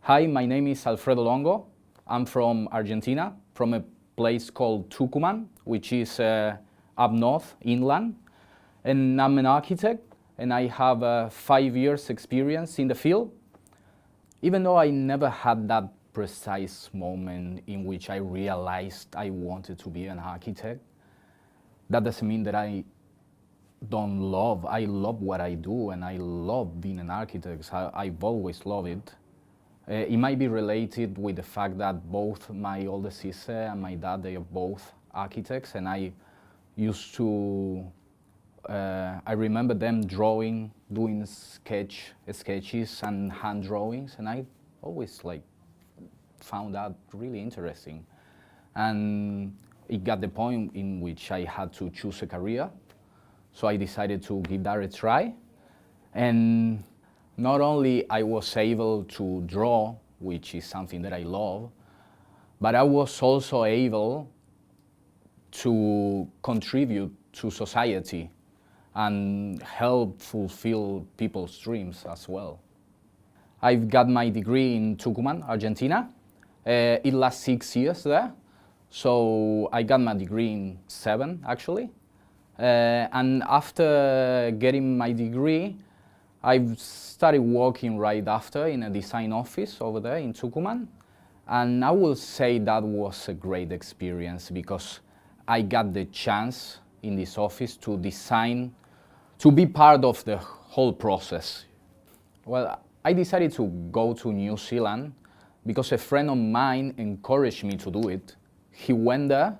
Hi, my name is Alfredo Longo. I'm from Argentina, from a place called Tucumán, which is up north, inland. And I'm an architect, and I have 5 years experience in the field. Even though I never had that precise moment in which I realized I wanted to be an architect, that doesn't mean that I love what I do, and I love being an architect. I've always loved it. It might be related with the fact that both my older sister and my dad, they are both architects, and I remember them drawing, doing sketches and hand drawings, and I always found that really interesting. And it got the point in which I had to choose a career, so I decided to give that a try. And not only I was able to draw, which is something that I love, but I was also able to contribute to society and help fulfill people's dreams as well. I've got my degree in Tucumán, Argentina. It lasts 6 years there. So I got my degree in 7, actually. And after getting my degree, I've started working right after in a design office over there in Tucumán. And I will say that was a great experience because I got the chance in this office to design, to be part of the whole process. Well, I decided to go to New Zealand because a friend of mine encouraged me to do it. He went there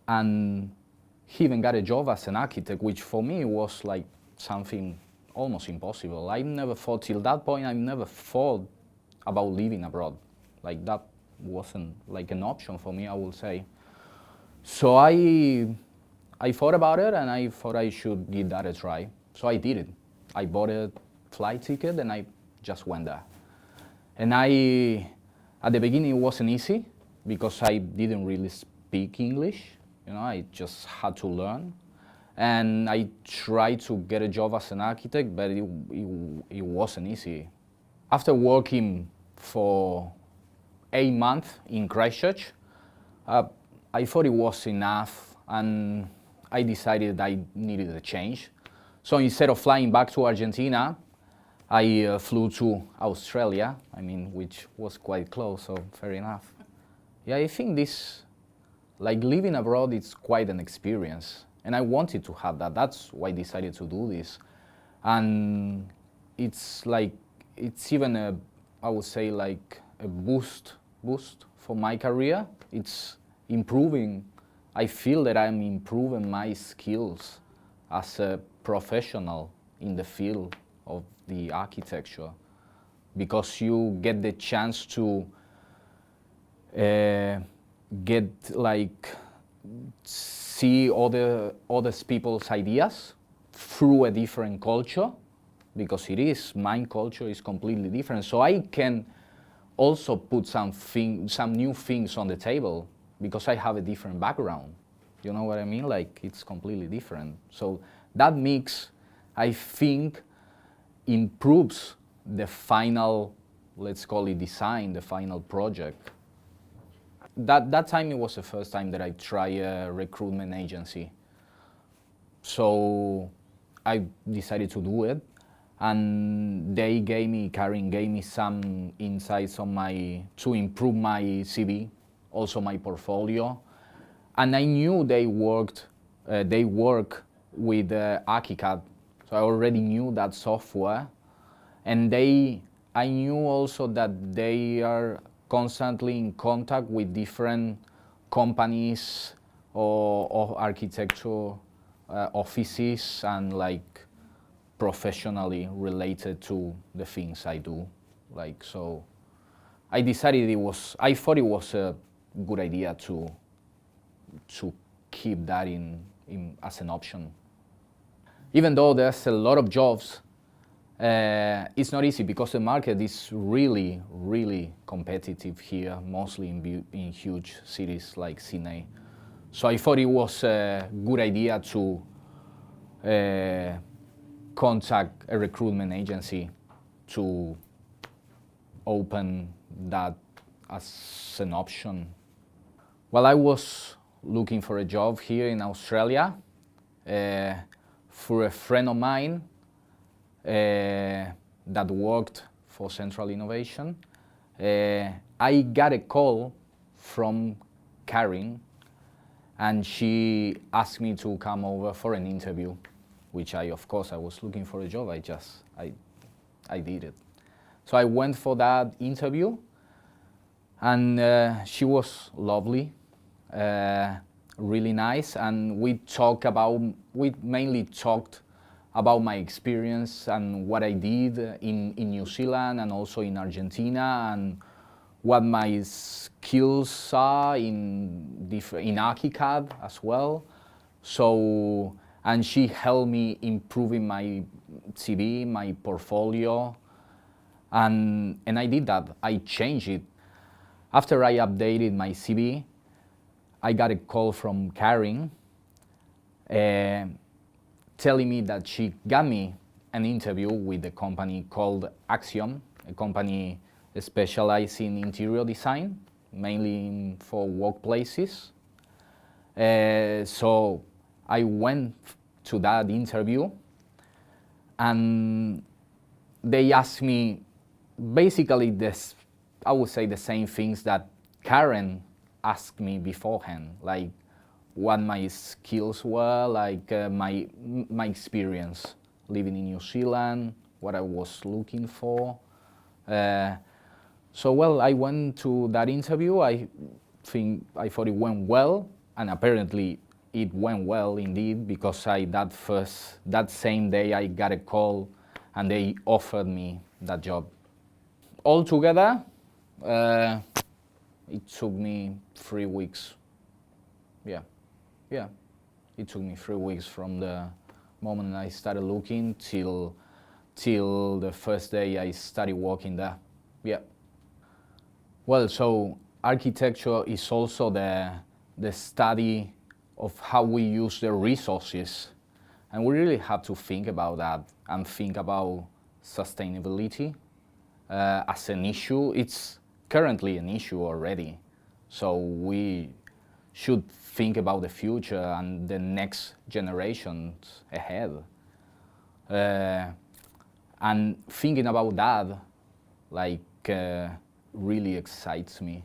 and he even got a job as an architect, which for me was like something almost impossible. Till that point, I never thought about living abroad. Like that wasn't like an option for me, I will say. So I thought about it and I thought I should give that a try. So I did it. I bought a flight ticket and I just went there. And at the beginning it wasn't easy because I didn't really speak English. I just had to learn. And I tried to get a job as an architect, but it wasn't easy. After working for 8 months in Christchurch, I thought it was enough, and I decided I needed a change. So instead of flying back to Argentina, I flew to Australia, which was quite close, so fair enough. Yeah, I think living abroad, it's quite an experience. And I wanted to have that. That's why I decided to do this. And it's even I would say a boost for my career. It's improving. I feel that I'm improving my skills as a professional in the field of the architecture, because you get the chance to see other people's ideas through a different culture, because my culture is completely different. So I can also put some new things on the table because I have a different background. You know what I mean? It's completely different. So that mix, I think, improves the final, let's call it design, the final project. That time it was the first time that I tried a recruitment agency. So I decided to do it, and Karen gave me some insights to improve my CV, also my portfolio. And I knew they work with ArchiCAD, so I already knew that software. And I knew also that they are constantly in contact with different companies or architecture offices and professionally related to the things I do. So I decided I thought it was a good idea to keep that in as an option. Even though there's a lot of jobs, it's not easy because the market is really, really competitive here, mostly in huge cities like Sydney. So I thought it was a good idea to contact a recruitment agency to open that as an option. Well, I was looking for a job here in Australia for a friend of mine that worked for Central Innovation. I got a call from Karen, and she asked me to come over for an interview, which of course, I was looking for a job. I did it. So I went for that interview, and she was lovely, really nice, and we mainly talked about my experience and what I did in New Zealand and also in Argentina, and what my skills are in ArchiCAD as well. So, and she helped me improving my CV, my portfolio, and I did that. I changed it. After I updated my CV, I got a call from Karen telling me that she got me an interview with a company called Axiom, a company specialized in interior design, mainly for workplaces. So I went to that interview, and they asked me basically this, I would say the same things that Karen asked me beforehand, like what my skills were, like my experience living in New Zealand, what I was looking for. So well, I went to that interview. I thought it went well, and apparently it went well indeed, because that same day I got a call and they offered me that job. Altogether, it took me 3 weeks. Yeah, it took me 3 weeks from the moment I started looking till the first day I started working there. Yeah. Well, so architecture is also the study of how we use the resources, and we really have to think about that and think about sustainability as an issue. It's currently an issue already, so we should think about the future and the next generations ahead. And thinking about that, like, really excites me.